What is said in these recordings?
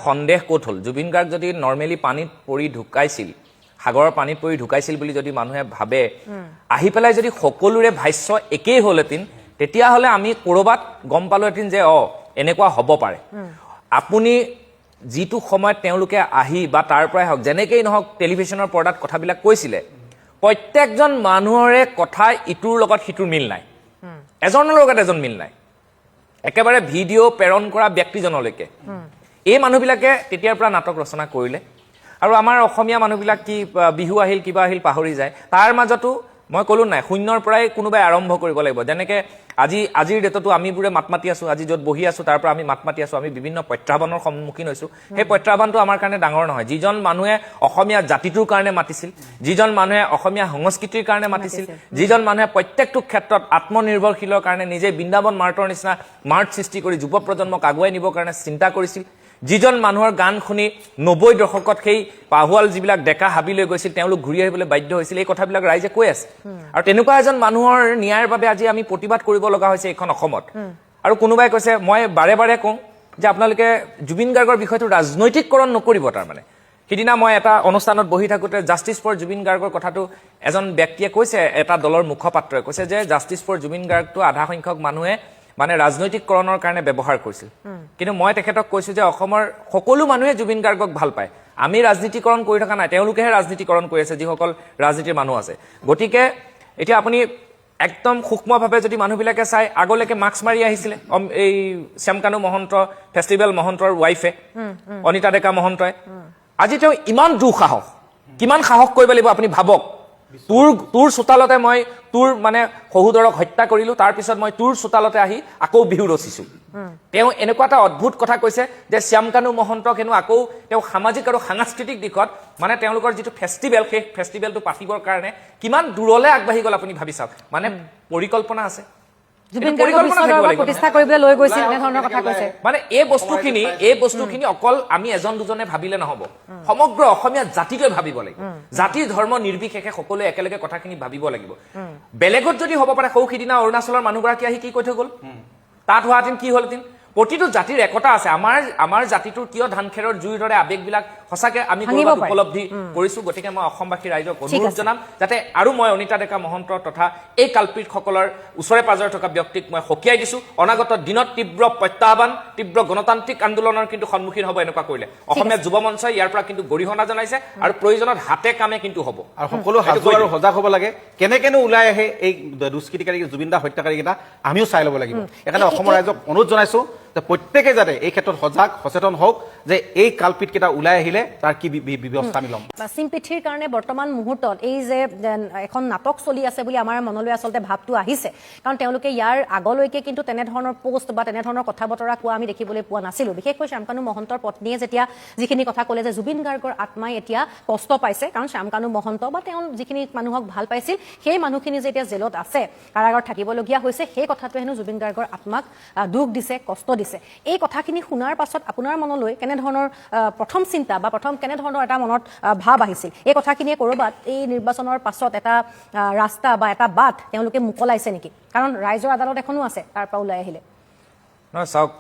সন্দেহ ক'ত হ'ল জুবিন গাৰ্গ যদি নৰ্মেলি পানীত পৰি ঢুকাইছিল সাগৰৰ পানীত পৰি ঢুকাইছিল বুলি যদি মানুহে ভাবে আহি পেলাই যদি সকলোৰে ভাষ্য একেই হ'লহেঁতেন তেতিয়াহ'লে আমি ক'ৰবাত গম পালোহেঁতেন যে এনেকুৱা হ'ব পাৰে আপুনি যিটো সময়ত তেওঁলোকে আহি বা তাৰ পৰাই হওক যেনেকেই নহওক টেলিভিশ্যনৰ পৰ্দাত কথাবিলাক কৈছিলে প্ৰত্যেকজন মানুহৰে কথা ইটোৰ লগত সিটোৰ মিল নাই এজনৰ লগত এজন মিল নাই একেবাৰে ভিডিঅ' প্ৰেৰণ কৰা ব্যক্তিজনলৈকে এই মানুহবিলাকে তেতিয়াৰ পৰা নাটক ৰচনা কৰিলে আৰু আমাৰ অসমীয়া মানুহবিলাক কি বিহু আহিল কিবা আহিল পাহৰি যায় তাৰ মাজতো মই ক'লো নাই শূন্যৰ পৰাই কোনোবাই আৰম্ভ কৰিব লাগিব যেনেকৈ আজিৰ ডেটতো আমিবোৰে মাত মাতি আছোঁ আজি য'ত বহি আছোঁ তাৰ পৰা আমি মাত মাতি আছোঁ আমি বিভিন্ন প্ৰত্যাহ্বানৰ সন্মুখীন হৈছোঁ সেই প্ৰত্যাহ্বানটো আমাৰ কাৰণে ডাঙৰ নহয় যিজন মানুহে অসমীয়া জাতিটোৰ কাৰণে মাতিছিল যিজন মানুহে অসমীয়া সংস্কৃতিৰ কাৰণে মাতিছিল যিজন মানুহে প্ৰত্যেকটো ক্ষেত্ৰত আত্মনিৰ্ভৰশীলৰ কাৰণে নিজে বৃন্দাবন মাৰ্টৰ নিচিনা মাৰ্ট সৃষ্টি কৰি যুৱ প্ৰজন্মক আগুৱাই নিবৰ কাৰণে চিন্তা কৰিছিল যিজন মানুহৰ গান শুনি 90 দশকত সেই পাহুৱাল যিবিলাক ডেকা হাবি লৈ গৈছিল তেওঁলোক ঘূৰি আহিবলৈ বাধ্য হৈছিল এই কথাবিলাক ৰাইজে কৈ আছে আৰু তেনেকুৱা এজন মানুহৰ ন্যায়ৰ বাবে আজি আমি প্ৰতিবাদ কৰিব লগা হৈছে এইখন অসমত আৰু কোনোবাই কৈছে মই বাৰে বাৰে কওঁ যে আপোনালোকে জুবিন গাৰ্গৰ বিষয়টো ৰাজনৈতিককৰণ নকৰিব তাৰমানে সিদিনা মই এটা অনুষ্ঠানত বহি থাকোঁতে জাষ্টিছ ফৰ জুবিন গাৰ্গৰ কথাটো এজন ব্যক্তিয়ে কৈছে এটা দলৰ মুখপাত্ৰই কৈছে যে জাষ্টিছ ফৰ জুবিন গাৰ্গটো আধা সংখ্যক মানুহে মানে ৰাজনৈতিককৰণৰ কাৰণে ব্যৱহাৰ কৰিছিল কিন্তু মই তেখেতক কৈছো যে অসমৰ সকলো মানুহে জুবিন গাৰ্গক ভাল পায় আমি ৰাজনীতিকৰণ কৰি থকা নাই তেওঁলোকেহে ৰাজনীতিকৰণ কৰি আছে যিসকল ৰাজনীতিৰ মানুহ আছে গতিকে এতিয়া আপুনি একদম সূক্ষ্মভাৱে যদি মানুহবিলাকে চাই আগলৈকে মাস্ক মাৰি আহিছিলে এই শ্যামকানু মহন্ত ফেষ্টিভেল মহন্তৰ ৱাইফে অনিতা ডেকা মহন্তই আজি তেওঁ ইমান দুঃসাহস কিমান সাহস কৰিব লাগিব আপুনি ভাবক তোৰ চোতালতে মই তোৰ মানে সহোদৰক হত্যা কৰিলো তাৰ পিছত মই তোৰ চোতালতে আহি আকৌ বিহু ৰচিছো তেওঁ এনেকুৱা এটা অদ্ভুত কথা কৈছে যে শ্যামকানু মহন্তক হেনো আকৌ তেওঁ সামাজিক আৰু সাংস্কৃতিক দিশত মানে তেওঁলোকৰ যিটো ফেষ্টিভেল সেই ফেষ্টিভেলটো পাতিবৰ কাৰণে কিমান দূৰলৈ আগবাঢ়ি গ'ল আপুনি ভাবি চাওক মানে পৰিকল্পনা আছে জুবিন গাৰ্গক প্ৰতিষ্ঠা কৰিবলৈ লৈ গৈছিল এনে ধৰণৰ কথা কৈছে মানে এই বস্তুখিনি অকল আমি এজন দুজনে ভাবিলে নহব সমগ্ৰ অসমীয়া জাতিটোৱে ভাবিব লাগিব জাতি ধৰ্ম নিৰ্বিশেষে সকলোৱে একেলগে কথাখিনি ভাবিব লাগিব বেলেগত যদি হ'ব পাৰে সিদিনা অৰুণাচলৰ মানুহগৰাকী আহি কি কৈ থৈ গ'ল তাত হোৱাহেঁতেন কি হ'লহেঁতেন প্ৰতিটো জাতিৰ একতা আছে আমাৰ জাতিটোৰ কিয় ধানখেৰৰ জুইৰ দৰে আৱেগবিলাক সঁচাকৈ আমি উপলব্ধি কৰিছো গতিকে মই অসমবাসী ৰাইজক অনুৰোধ জনাম যাতে আৰু মই অনিতা ডেকা মহন্ত তথা এই কালপিতসকলৰ ওচৰে পাজৰে থকা ব্যক্তিক মই সকীয়াই দিছো অনাগত দিনত তীব্ৰ প্ৰত্যাহ্বান তীব্ৰ গণতান্ত্ৰিক আন্দোলনৰ কিন্তু সন্মুখীন হ'ব এনেকুৱা কৰিলে অসমীয়া যুৱ মঞ্চই ইয়াৰ পৰা কিন্তু গৰিহণা জনাইছে আৰু প্ৰয়োজনত হাতে কামে কিন্তু হ'ব আৰু সকলো সাজু আৰু সজাগ হ'ব লাগে কেনেকেনো ওলাই আহে এই দুষ্কৃতিকাৰী জুবিন দা হত্যাকাৰীকেইটা আমিও চাই ল'ব লাগিব সেইকাৰণে অসমৰ ৰাইজক অনুৰোধ জনাইছো যে প্ৰত্যেকে যাতে এই ক্ষেত্ৰত সজাগ সচেতন হওক যে এই কালপিতকেইটা ওলাই আহিলে তাৰ কি ব্যৱস্থা আমি ল'ম বাচিম পিঠিৰ কাৰণে বৰ্তমান মুহূৰ্তত এই যে এখন নাটক চলি আছে বুলি আমাৰ মনলৈ আচলতে ভাৱটো আহিছে কাৰণ তেওঁলোকে ইয়াৰ আগলৈকে কিন্তু তেনেধৰণৰ পোষ্ট বা তেনেধৰণৰ কথা বতৰা কোৱা আমি দেখিবলৈ পোৱা নাছিলোঁ বিশেষকৈ শ্যামকানু মহন্তৰ পত্নীয়ে যেতিয়া যিখিনি কথা ক'লে যে জুবিন গাৰ্গৰ আত্মাই এতিয়া কষ্ট পাইছে কাৰণ শ্যামকানু মহন্ত বা তেওঁ যিখিনি মানুহক ভাল পাইছিল সেই মানুহখিনি যে এতিয়া জেলত আছে কাৰাগাৰত থাকিবলগীয়া হৈছে সেই কথাটোৱে হেনো জুবিন গাৰ্গৰ আত্মাক দুখ দিছে কষ্ট দিছে এই কথাখিনি শুনাৰ পাছত আপোনাৰ মনলৈ কেনেধৰণৰ প্ৰথম চিন্তা বা প্ৰথম কেনেধৰণৰ এটা মনত ভাৱ আহিছিল এই কথাখিনিয়ে ক'ৰবাত এই নিৰ্বাচনৰ পাছত এটা ৰাস্তা বা এটা বাট তেওঁলোকে মুকলাইছে নেকি কাৰণ ৰাইজৰ আদালত এখনো আছে তাৰ পৰা ওলাই আহিলে নহয় চাওক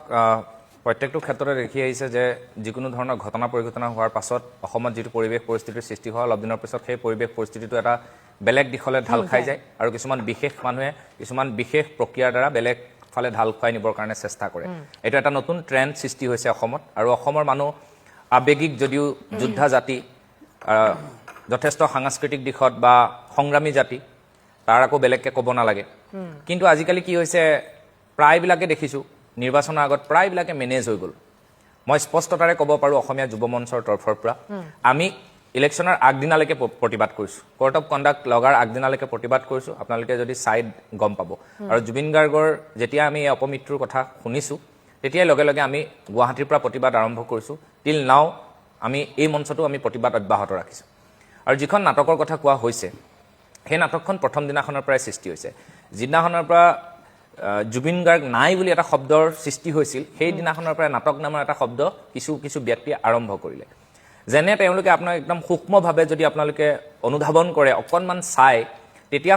প্ৰত্যেকটো ক্ষেত্ৰতে দেখি আহিছে যে যিকোনো ধৰণৰ ঘটনা পৰিঘটনা হোৱাৰ পাছত অসমত যিটো পৰিৱেশ পৰিস্থিতিৰ সৃষ্টি হোৱা অলপ দিনৰ পিছত সেই পৰিৱেশ পৰিস্থিতিটো এটা বেলেগ দিশলৈ ঢাল খাই যায় আৰু কিছুমান বিশেষ মানুহে কিছুমান বিশেষ প্ৰক্ৰিয়াৰ দ্বাৰা বেলেগ ফালে ঢাল খুৱাই নিবৰ কাৰণে চেষ্টা কৰে এইটো এটা নতুন ট্ৰেণ্ড সৃষ্টি হৈছে অসমত আৰু অসমৰ মানুহ আৱেগিক যদিও যোদ্ধা জাতি যথেষ্ট সাংস্কৃতিক দিশত বা সংগ্ৰামী জাতি তাৰ আকৌ বেলেগকৈ ক'ব নালাগে কিন্তু আজিকালি কি হৈছে প্ৰায়বিলাকে দেখিছোঁ নিৰ্বাচনৰ আগত প্ৰায়বিলাকে মেনেজ হৈ গ'ল মই স্পষ্টতাৰে ক'ব পাৰোঁ অসমীয়া যুৱ মঞ্চৰ তৰফৰ পৰা আমি ইলেকশ্যনৰ আগদিনালৈকে প্ৰতিবাদ কৰিছোঁ কোৰ্ট অফ কণ্ডাক্ট লগাৰ আগদিনালৈকে প্ৰতিবাদ কৰিছোঁ আপোনালোকে যদি চাই গম পাব আৰু জুবিন গাৰ্গৰ যেতিয়া আমি এই অপমৃত্যুৰ কথা শুনিছোঁ তেতিয়াই লগে লগে আমি গুৱাহাটীৰ পৰা প্ৰতিবাদ আৰম্ভ কৰিছোঁ টিল নাও আমি এই মঞ্চটো আমি প্ৰতিবাদ অব্যাহত ৰাখিছোঁ আৰু যিখন নাটকৰ কথা কোৱা হৈছে সেই নাটকখন প্ৰথম দিনাখনৰ পৰাই সৃষ্টি হৈছে যিদিনাখনৰ পৰা জুবিন গাৰ্গ নাই বুলি এটা শব্দৰ সৃষ্টি হৈছিল সেই দিনাখনৰ পৰা নাটক নামৰ এটা শব্দ কিছু ব্যক্তিয়ে আৰম্ভ কৰিলে যেনে তেওঁলোকে আপোনাক একদম সূক্ষ্মভাৱে যদি আপোনালোকে অনুধাৱন কৰে অকণমান চাই তেতিয়া